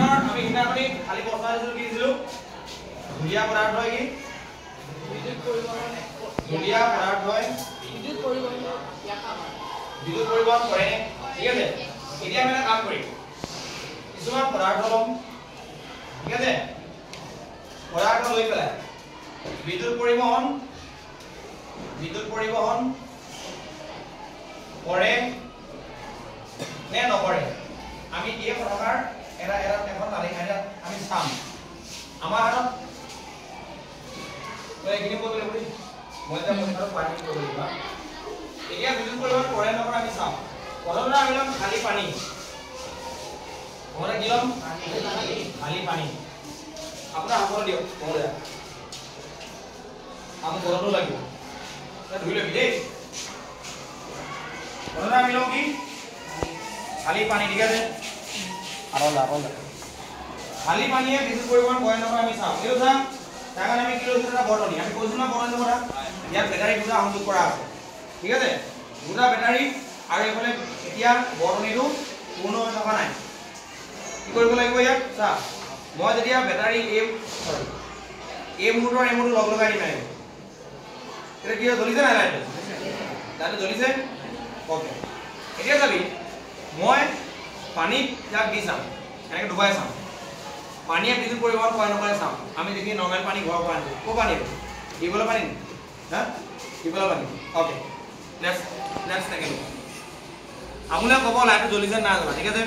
ক্লোৰিনৰ আমি ইনাখনি খালি কথা কি দিছিলো ধুলিয়া পদাৰ্থ হয় কি ধুলিয়া পদাৰ্থ হয় বিদ্যুৎ পৰিবহন কৰে ঠিক আছে এতিয়া আমি এটা কাম কৰিম কিছুমান পদাৰ্থ লম ঠিক আছে পদাৰ্থ লৈ পেলাই বিদ্যুৎ পৰিবহন কৰে নে নকৰে আমি এই কথাৰ এটা এখন তালিকা আমি চাম আমাৰ হাতত এইখিনি কৰিব লাগিব মই যে কথাটো পানী কৰিব লাগিব এতিয়া বিদ্যুৎ পৰিবহন কৰে নকৰে আমি চাম প্ৰথমতে আমি লম খালি পানী আমরা দিলাম খালি পানী আপনার হাতত দিও মহোদয় আমি গরমও লাগিব এটা ধুই লবি দেই প্রথমে আমি লম কি খালি পানী ঠিক আছে আরলা খালি পানীয়ে বিদ্যুৎ পৰিবহন কৰে নকৰে আমি চাম এই চাম তাৰ কাৰণে আমি কি লৈছো এটা বৰ্তনী আমি কৈছো না বৰ্তনী কথা ইয়াত বেটাৰী দুটা সংযোগ কৰা আছে ঠিক আছে দুটা বেটাৰী আৰু এফালে এতিয়া বৰ্তনীটো পূৰ্ণ হৈ থকা নাই কি কৰিব লাগিব ইয়াত চা মই যেতিয়া বেটাৰী এই মুহূৰ্তৰ এই মুহূৰ্ত লগ লগাই দিম এটা কি জ্বলিছে না লাইট জ্বলিছে ওকে এতিয়া যাবি মই পানীত ইয়াক দি চাম এনেকৈ ডুবাই চাম পানীয়ে বিদ্যুৎ পৰিবহন কৰে নকৰে চাম আমি দেখি নৰ্মেল পানী ঘৰৰ পৰা আনিছোঁ ক'ৰ পানী টিউবৱেলৰ পানী হা টিউবৱেলৰ পানী ওকে নেক্সট টেকেল আপোনালোকে ক'ব লাইটটো জ্বলিছে নাই জ্বলা ঠিক আছে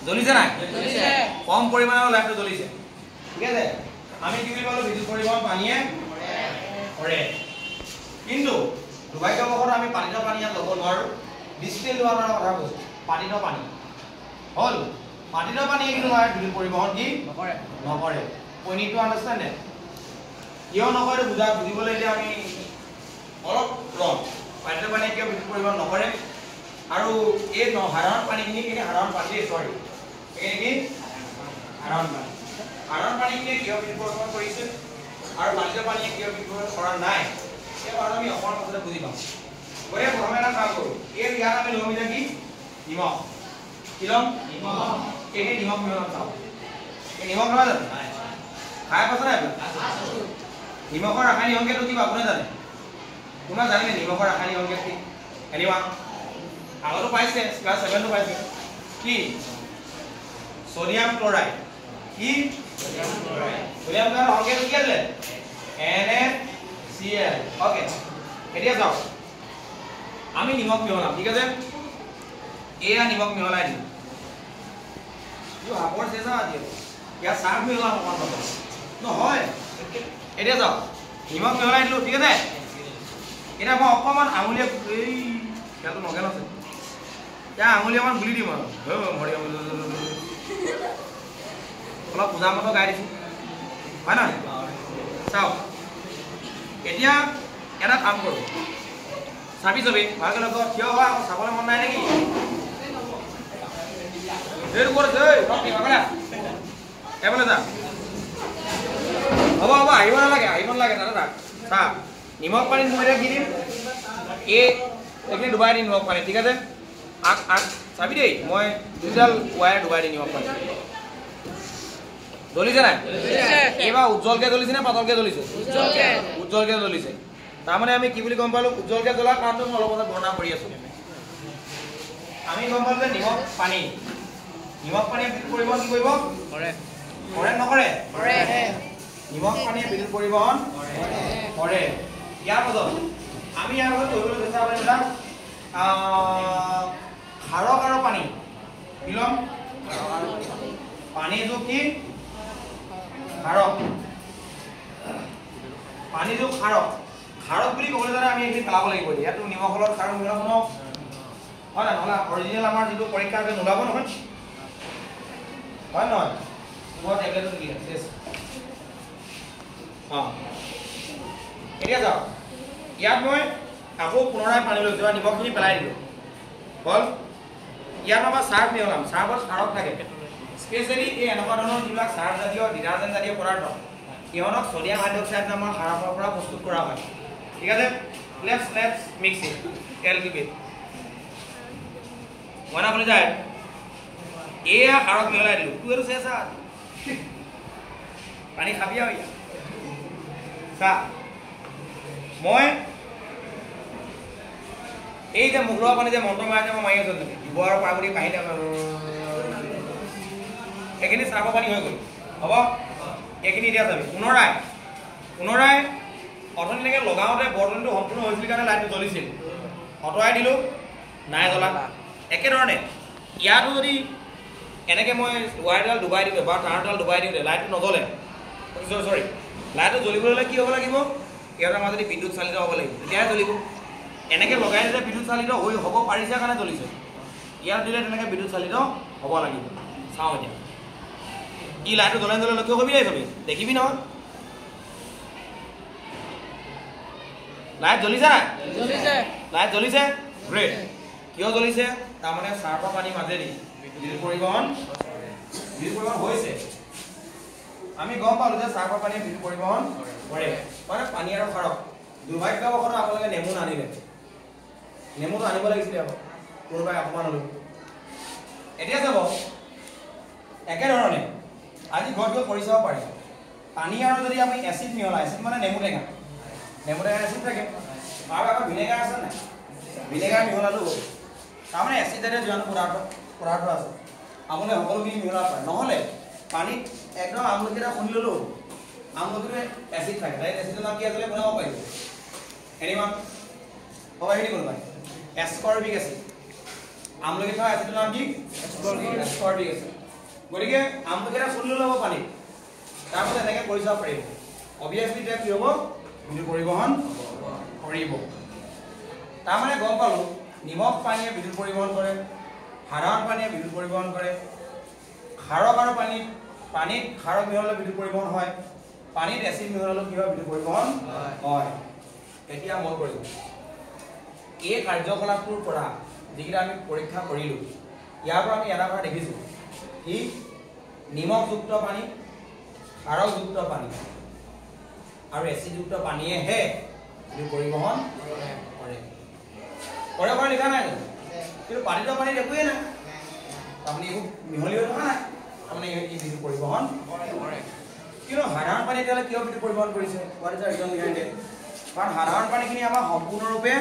জ্বলিছে নাই কম পৰিমাণৰ লাইটটো জ্বলিছে ঠিক আছে আমি কি বুলি ক'লো বিদ্যুৎ পৰিবহন পানীয়ে কৰে কিন্তু দুৰ্ভাগ্যবশতঃ আমি পানীৰ পানী ইয়াত ল'ব নোৱাৰোঁ ডিষ্টিল ৱাটাৰৰ কথা কৈছোঁ পানীৰ পানী হ'ল পানীৰ পানী কিন্তু বিদ্যুৎ পৰিবহন কি নকৰে we need to understand it কিয় নকৰে বুজিবলৈ এতিয়া আমি অলপ ৰম পানীৰ পানী কিয় বিদ্যুৎ পৰিবহন নকৰে আৰু এই সাধাৰণ পানীখিনি সাধাৰণ পানী সৰি কি সাধাৰণ পানীখিনি কিয় বিদ্যুৎ পৰিবহন কৰিছে আৰু পানীৰ পানীয়ে কিয় বিদ্যুৎ পৰিবহন কৰা নাই এই বাৰু আমি অকণমান কথাতে বুজি পাম গতিকে প্ৰথমে এটা কাম কৰোঁ এই ইয়াত আমি ল'ম এতিয়া কি নিমখ কি ল'ম এই নিমখ মিহলাম চাওঁ এই নিমখ নহয় জানো খাই পাইছে নাই নিমখৰ ৰাসায়নিক সংকেতটো কিবা আপুনি জানে কোনোবা জানে নিমখৰ ৰাসায়নিক সংকেত কি এনিৱা আগতো পাইছে ক্লাছ 7 পাইছে কি সোডিয়াম ক্লোৰাইড কি সোডিয়াম ক্লোৰাইড সংকেত কি আছে NaCl ওকে এতিয়া যাও আমি নিমখ মিহলাম ঠিক আছে এয়া নিমখ মিহলাই দিম ইউ হাপৰ চেজা দিও ইয়া সাফ মিহলাম অকমান নহয় এতিয়া যাও নিমখ মিহলাই দিলো ঠিক আছে এটা মই অকমান আঙুলিয়ে এই কেটো নগেল আছে যা আঙুলি অকমান গুলি দিম আৰু মৰি অলপ পূজা মতো গাই দিছো হয় নহয় চাও এতিয়া এটা কাম কৰো চাবি ভালকে লগ কিয় হয় চাবলৈ মন নাই নেকি দেৰ কৰিছে ৰকি ভাগলা কেবলে যা হ'ব আহিব নালাগে দাদা চা নিমখ পানী মই কি দিম এইখিনি ডুবাই দিম নিমখ পানী ঠিক আছে চাবি দেই মই দুডাল ৱায়াৰ ডুবাই দিম নিমখ পানী জ্বলিছে নাই এইবাৰ উজ্জ্বলকে জ্বলিছে নে পাতলকে জ্বলিছে উজ্জ্বলকে জ্বলিছে তাৰমানে আমি কি বুলি গম পালো উজ্জ্বলকে জ্বলাৰ কাৰণটো মই অলপ কথা বৰ্ণনা কৰি আছো আমি গম পালো যে নিমখ পানী বিদ্যুৎ পৰিবহন কি কৰিব কৰে নকৰে নিমখ পানীয়ে বিদ্যুৎ পৰিবহন কৰে ইয়াৰ পাছত আমি ইয়াৰ পাছত কৰিবলৈ চেষ্টা কৰিম এটা খাৰক আৰু পানী বিলম পানী যোগ কি খাৰক পানী যোগ খাৰক বুলি ক'বলৈ যাতে আমি এইখিনি পেলাব লাগিব ইয়াতো নিমখৰ লগত খাৰক মিলাব ন হয় না নহ'লে অৰিজিনেল আমাৰ যিটো পৰীক্ষা আছে নোলাব নহয় হয় নহয় তোমাৰ টেবলেটটো কি আছে এতিয়া যাও ইয়াত মই আকৌ পুনৰাই পানী লৈছো বা নিমখখিনি পেলাই দিলোঁ হ'ল ইয়াত আমাৰ চাৰ্ফ মিহলাম চাৰ্ফত খাৰক থাকে স্পেচিয়েলি এই এনেকুৱা ধৰণৰ যিবিলাক চাৰ্ফ জাতীয় ডিটাৰজেণ্ট জাতীয় পদাৰ্থ ইহঁতক সোডিয়াম হাইড্ৰক্সাইড নামৰ সাৰৰ পৰা প্ৰস্তুত কৰা হয় ঠিক আছে লেটস মিক্স ইট এলকিবিট মনা বলে যায় এয়া সাৰত মিহলাই দিলোঁ তোৰ এইটো চেঁচা পানী খাবি আৰু ইয়াত চা মই এই যে মুখৰ পানী যে মন্ত্ৰ মাৰি মই মাৰি আছোঁ দিব আৰু পাৰ্বতী কাহিনী এইখিনি চাহৰ পানী হৈ গ'ল হ'ব এইখিনি এতিয়া চাবি পুনৰাই অথনিলৈকে লগাওঁতে বৰ্তনটো সম্পূৰ্ণ হৈছিল কাৰণে লাইটটো জ্বলিছিল আঁতৰাই দিলোঁ নাই জ্বলা একেধৰণে ইয়াতো যদি এনেকৈ মই ৱায়াৰডাল ডুবাই দিওঁ বা তাঁৰডাল ডুবাই দিওঁতে লাইটটো নজ্বলে চৰি লাইটটো জ্বলিবলৈ হ'লে কি হ'ব লাগিব ইয়াৰ মাজতে বিদ্যুৎ চালিত হ'ব লাগিব তেতিয়াহে জ্বলিব এনেকৈ লগাই দিলে বিদ্যুৎ চালিত হৈ হ'ব পাৰিছে কাৰণে জ্বলিছে ইয়াত দিলে তেনেকৈ বিদ্যুৎ চালিত হ'ব লাগিব চাওঁ এতিয়া ই লাইটটো জ্বলাই জ্বলাই লক্ষ্য কৰিবি নাই চবি দেখিবি নহয় লাইট জ্বলিছে লাইট জ্বলিছে গ্ৰেট কিয় জ্বলিছে তাৰমানে চাৰ্ফৰ পানী মাজেদি বিদ্যুৎ পৰিবহণ হৈছে আমি গম পালোঁ যে চাৰ্ফৰ পানীয়ে বিদ্যুৎ পৰিবহণ কৰে মানে পানী আৰু খাৰক দুৰ্ভাগ্যবশতঃ আপোনালোকে নেমু নানিলে নেমুটো আনিব লাগিছিলে আকৌ কোনোবাই অকণমান হ'লেও এতিয়া চাব একেধৰণে আজি ঘৰত গৈ কৰি চাব পাৰি পানী আৰু যদি আমি এচিড মিহলাই এচিড মানে নেমু টেঙা এচিড থাকে আৰু আকৌ ভিনেগাৰ আছে নাই ভিনেগাৰ মিহলালোঁ তাৰমানে এচিড জাতীয় যিমানো পদাৰ্থ আছে আপুনি সকলোখিনি মিহলাব পাৰে নহ'লে পানীত একদম আমলখি এটা খুন্দি ল'লোঁ আমলখিটো এচিড থাকে তাই এচিডৰ নাম কি আছিলে বনাব পাৰিব এনিমান পাৰিবি কোনোবাই এস্কৰ্বিক এচিড আমলখি থকা এচিডৰ নাম কি এস্কৰ্বিক এচিড গতিকে আমলখি এটা খুন্দি ল'ব পানীত তাৰপিছত এনেকৈ কৰি চাব পাৰিব অভিয়াছলি এতিয়া কি হ'ব বিদ্যুৎ পৰিবহণ কৰিব তাৰমানে গম পালোঁ নিমখ পানীয়ে বিদ্যুৎ পৰিবহণ কৰে সাধাৰণ পানীয়ে বিদ্যুৎ পৰিবহণ কৰে খাৰক আৰু পানীত খাৰক মিহলালে বিদ্যুৎ পৰিবহণ হয় পানীত এচিড মিহলালেও কি হয় বিদ্যুৎ পৰিবহণ হয় এতিয়া মন কৰিব এই কাৰ্যকলাপটোৰ পৰা যিকেইটা আমি পৰীক্ষা কৰিলোঁ ইয়াৰ পৰা আমি এটা কথা দেখিছোঁ কি নিমখযুক্ত পানী খাৰকযুক্ত পানী আৰু এচিডযুক্ত পানীয়েহে বিদ্যুৎ পৰিবহণ কৰে লিখা নাই কিন্তু পানীত একোৱেই নাই আপুনি একো মিহলি হৈ থকা নাই আপুনি এই বিদ্যুৎ পৰিবহণ কিন্তু সাধাৰণ পানী তেতিয়াহ'লে কিয় বিদ্যুৎ পৰিবহণ কৰিছে কাৰণ সাধাৰণ পানীখিনি আমাৰ সম্পূৰ্ণৰূপে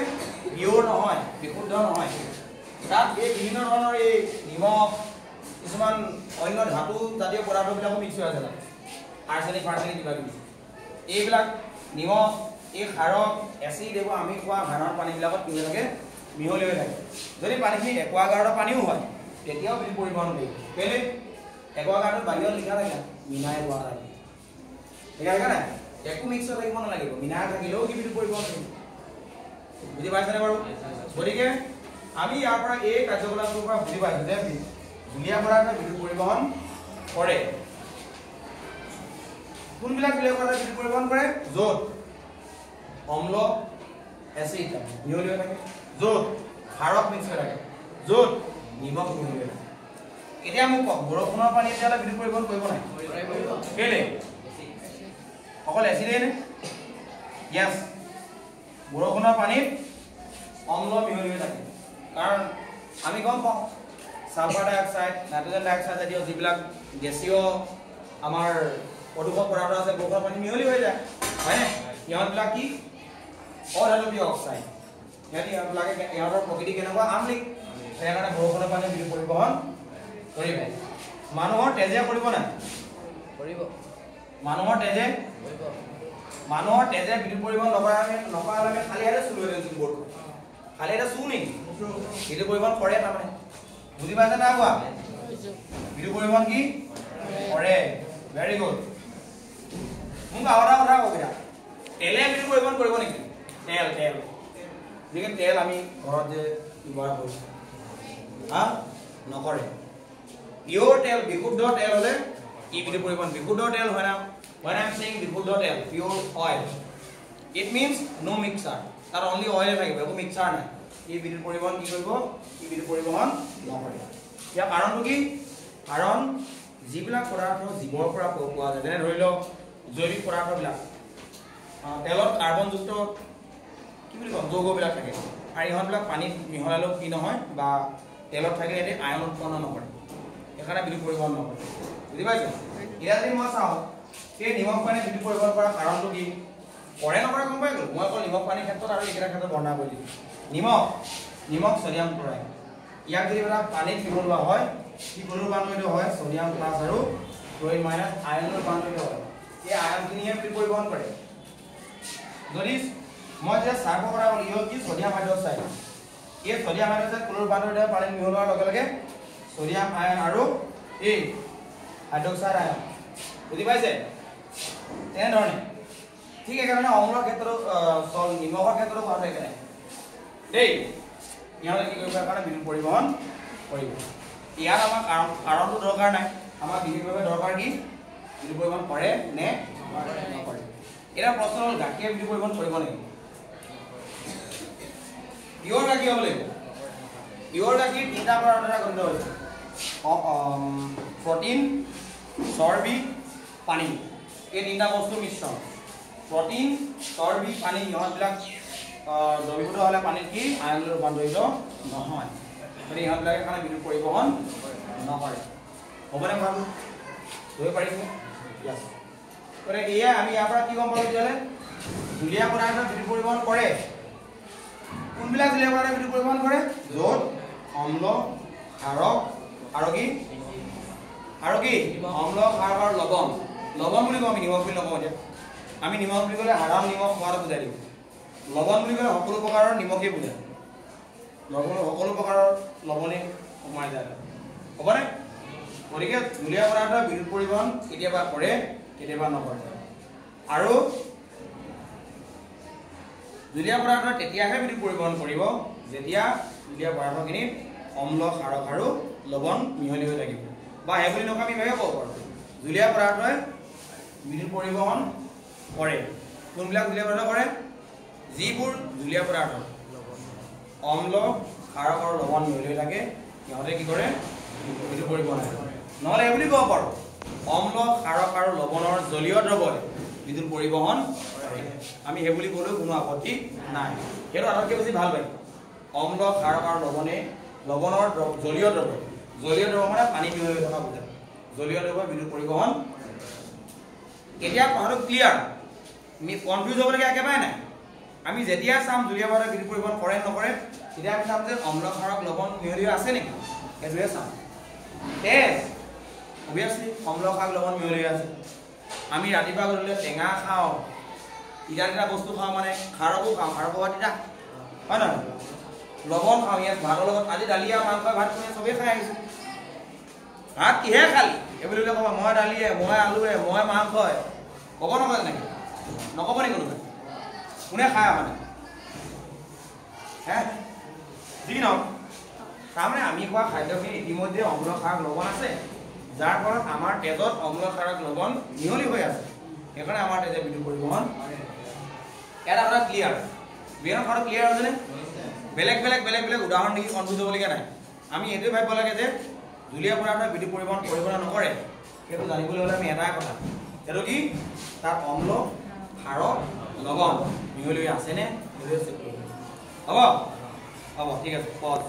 পিয়ৰ নহয় বিশুদ্ধ নহয় তাত এই বিভিন্ন ধৰণৰ এই নিমখ কিছুমান অন্য ধাতু জাতীয় পদাৰ্থবিলাকো মিক্স হৈ আছে তাত আৰ্ছেনিক কিবা কিবি এইবিলাক নিমখ এই খাৰক এচিড এইবোৰ আমি খোৱা সাধাৰণ পানীবিলাকত কি হৈ থাকে মিহলি হৈ থাকে যদি পানীখিনি একুৱাগাৰ্ডৰ পানীও হয় তেতিয়াও বিদ্যুৎ পৰিবহণ কৰিব কেলৈ একুৱাগাৰ্ডত বাহিৰত লিখা থাকে মিনাৰেল ৱাটাৰ লিখা থাকে নাই একো মিক্স হৈ থাকিব নালাগিব মিনাৰেল থাকিলেও কি বিদ্যুৎ পৰিবহণ কৰিব বুজি পাইছেনে বাৰু গতিকে আমি ইয়াৰ পৰা এই কাৰ্যকলাপটোৰ পৰা বুজি পাইছোঁ যে জুলীয়া পদাৰ্থ বিদ্যুৎ পৰিবহণ কৰে কোনবিলাক জুলীয়া পদাৰ্থ বিদ্যুৎ পৰিবহণ কৰে য'ত অম্ল এচিড মিহলি হৈ থাকে য'ত খাৰক মিক্স হৈ থাকে য'ত নিমখ মিহলি হৈ থাকে এতিয়া মোক কওক বৰষুণৰ পানী তেতিয়াহ'লে বিদ্যুৎ পৰিবহণ কৰিব নাই কেলে অকল এচিডেই নে য়েছ বৰষুণৰ পানীত অম্ল মিহলি হৈ থাকে কাৰণ আমি গম পাওঁ ছালফাৰ ডাই অক্সাইড নাইট্ৰজেন ডাই অক্সাইড জাতীয় যিবিলাক গেছীয় আমাৰ প্ৰদূষক পদাৰ্থ আছে বৰষুণৰ পানী মিহলি হৈ যায় হয়নে সিহঁতবিলাক কি অধাতৱীয় অক্সাইড ইহঁতৰ প্ৰকৃতি কেনেকুৱা আমলিক সেইকাৰণে বৰষুণৰ পানী বিদ্যুৎ পৰিবহণ কৰিব মানুহৰ তেজে কৰিব নাই মানুহৰ তেজে বিদ্যুৎ পৰিবহণ নকৰালৈকে খালি এটা চুৰ হৈ গৈছিল বৰ্ডখন খালি এটা চুৰ নেকি বিদ্যুৎ পৰিবহণ কৰে তাৰমানে বুজি পাইছে নাই কোৱা বিদ্যুৎ পৰিবহণ কি কৰে ভেৰি গুড মোক আৰু এটা কথা কওক এতিয়া তেলে বিদ্যুৎ পৰিবহণ কৰিব নেকি তেল যিহেতু তেল আমি ঘৰত যে ব্যৱহাৰ কৰোঁ নকৰে পিয়ৰ তেল বিশুদ্ধ তেল হ'লে ই বিদ্যুৎ পৰিবহণ বিশুদ্ধ তেল হয় না when I am saying বিশুদ্ধ তেল pure oil it means no mixer তাত only oil থাকিব একো মিক্সাৰ নাই ই বিদ্যুৎ পৰিবহণ কি কৰিব ই বিদ্যুৎ পৰিবহণ নকৰে ইয়াৰ কাৰণটো কি কাৰণ যিবিলাক পদাৰ্থ জীৱৰ পৰা পোৱা যায় যেনে ধৰি লওক জৈৱিক পদাৰ্থবিলাক তেলত কাৰ্বনযুক্ত কি বুলি কম যৌগবিলাক থাকে আৰু ইহঁতবিলাক পানীত মিহলালেও কি নহয় বা তেলত থাকিলে এটি আয়ন উৎপন্ন নকৰে সেইকাৰণে বিদ্যুৎ পৰিবহন নকৰে বুজি পাইছে এতিয়া যদি মই চাওঁ সেই নিমখ পানী বিদ্যুৎ পৰিবহন কৰাৰ কাৰণটো কি কৰে নকৰে গম পাই গ'ল মই অকল নিমখ পানীৰ ক্ষেত্ৰত আৰু এইকেইটা ক্ষেত্ৰত বৰ্ণনা কৰি দিছোঁ নিমখ ছডিয়াম ক্লৰাইড ইয়াক যদি এটা পানীত মিহলোৱা হয় কি কোনো ৰূপান্তৰিত হয় ছডিয়াম প্লাছ আৰু ক্লৰিন মাইনাছ আয়নৰ ৰূপান্তৰিত হয় এই আয়নখিনিয়ে বিদ্যুৎ পৰিবহন কৰে যদি মই যে চাৰ্ফৰ কথা ক'লো ইও কি ছডিয়াম হাইড্ৰক্সাইড এই ছডিয়াম হাইড্ৰক্সাইড কোনো ৰূপান্তৰিত হয় পানীত মিহলোৱাৰ লগে লগে ছডিয়াম আয়ন আৰু এই হাইড্ৰক্সাইড আয়ন বুজি পাইছে তেনেধৰণে ঠিক একেধৰণে অম্লৰ ক্ষেত্ৰতো নিমখৰ ক্ষেত্ৰতো হোৱা থাকে দেই ইহঁতে কি কৰিব কাৰণে বিদ্যুৎ পৰিবহন কৰিব ইয়াত আমাৰ কাৰণটো দৰকাৰ নাই আমাৰ বিশেষভাৱে দৰকাৰ কি বিদ্যুৎ পৰিবহন কৰে নে নকৰে এটা প্ৰশ্ন হ'ল গাখীৰে বিদ্যুৎ পৰিবহন কৰিব নেকি পিয়ৰ গাখীৰ হ'ব লাগিব পিয়ৰ গাখীৰ তিনিটা পৰা দ্বাৰা গঠিত হৈছে প্ৰটিন চৰ্বি পানী এই তিনিটা বস্তু মিশ্ৰণ প্ৰটিন চৰ্বি পানী ইহঁতবিলাক দ্ৰৱীভূত হ'লে পানীত কি আয়নলৈ ৰূপান্তৰিত নহয় গতিকে ইহঁতবিলাকে কাৰণে বিদ্যুৎ পৰিবহন নকৰে হ'বনে ভাল ধৰিব পাৰিছে গতিকে এয়া আমি ইয়াৰ পৰা কি গম পালোঁ তেতিয়াহ'লে জুলীয়া পদাৰ্থ বিদ্যুৎ পৰিবহন কৰে কোনবিলাক জুলীয়া পদাৰ্থ বিদ্যুৎ পৰিবহন কৰে য'ত অম্ল ক্ষাৰক আৰু কি অম্ল ক্ষাৰক আৰু লৱণ বুলি কওঁ আমি নিমখ বুলি নকওঁ এতিয়া আমি নিমখ বুলি ক'লে সাধাৰণ নিমখ খোৱাটো বুজাই দিওঁ লৱণ বুলি ক'লে সকলো প্ৰকাৰৰ নিমখেই বুজায় সকলো প্ৰকাৰৰ লৱণে সোমাই যায় হ'বনে গতিকে জুলীয়া পদাৰ্থ বিদ্যুৎ পৰিবহন কেতিয়াবা কৰে কেতিয়াবা নকৰে আৰু জুলীয়া পদাৰ্থ তেতিয়াহে বিদ্যুৎ পৰিবহন কৰিব যেতিয়া জুলীয়া পদাৰ্থখিনিত অম্ল ক্ষাৰক আৰু লৱণ মিহলি হৈ থাকিব বা সেই বুলি নকওঁ আমি ভাৱে ক'ব পাৰোঁ জুলীয়া পদাৰ্থই বিদ্যুৎ পৰিবহন কৰে কোনবিলাক জুলীয়া পদাৰ্থ কৰে যিবোৰ জুলীয়া পদাৰ্থ অম্ল ক্ষাৰক আৰু লৱণ মিহলি হৈ থাকে সিহঁতে কি কৰে বিদ্যুৎ পৰিবহন কৰে নহ'লে এই বুলি ক'ব পাৰোঁ অম্ল ক্ষাৰক আৰু লৱণৰ জলীয় দ্ৰৱই বিদ্যুৎ পৰিবহন কৰে আমি সেই বুলি ক'লেও কোনো আপত্তি নাই সেইটো আটাইতকৈ বেছি ভাল পায় অম্ল ক্ষাৰক আৰু লৱণৰ জলীয় দ্ৰৱ মানে পানী মিহলি হৈ থকা বুজায় জলীয় দ্ৰৱই বিদ্যুৎ পৰিবহন এতিয়া কথাটো ক্লিয়াৰ আমি কনফিউজ হ'বলগীয়া একেবাৰে নাই আমি যেতিয়া চাম জুলীয়া পদাৰ্থ বিদ্যুৎ পৰিবহন কৰে নকৰে তেতিয়া আমি চাম যে অম্ল ক্ষাৰক লৱণ মিহলি আছে নেকি সেইটোৱে চাম তেজ অভিয়াছলি অম্ল ক্ষাৰক লৱণ মিহলি আছে আমি ৰাতিপুৱা গধূলি টেঙা খাওঁ তিতা বস্তু খাওঁ মানে খাৰকো খাওঁ খাৰকো হোৱা তিতা হয় নহয় লৱণ খাওঁ ইয়াত ভাতৰ লগত আজি দালিয়া মাংস ভাত কোনে চবেই খাই আহিছোঁ ভাত কিহে খালি এইবুলি ক'ব মই দালিয়ে মই আলুৱে মই মাংসই ক'ব নকয় তেনেকৈ নক'ব নেকি কোনোবাই কোনে খায় মানে হে যি নহওক তাৰমানে আমি খোৱা খাদ্যখিনি ইতিমধ্যে অম্ল ক্ষাৰক লৱণ আছে যাৰ ফলত আমাৰ তেজত অম্ল ক্ষাৰক লৱণ মিহলি হৈ আছে সেইকাৰণে আমাৰ তেজে বিদ্যুৎ পৰিবহন এটা কথা ক্লিয়াৰ বিজ্ঞানৰ কথাটো ক্লিয়াৰ হৈছেনে বেলেগ উদাহৰণ দেখি কনফিউজ হ'বলগীয়া নাই আমি এইটোৱে ভাবিব লাগে যে জুলীয়া পদাৰ্থই বিদ্যুৎ পৰিবহন কৰিব নে নকৰে সেইটো জানিবলৈ হ'লে আমি এটাই কথা সেইটো কি তাত অম্ল ক্ষাৰক লৱণ মিহলি হৈ আছেনে হ'ব ঠিক আছে পজ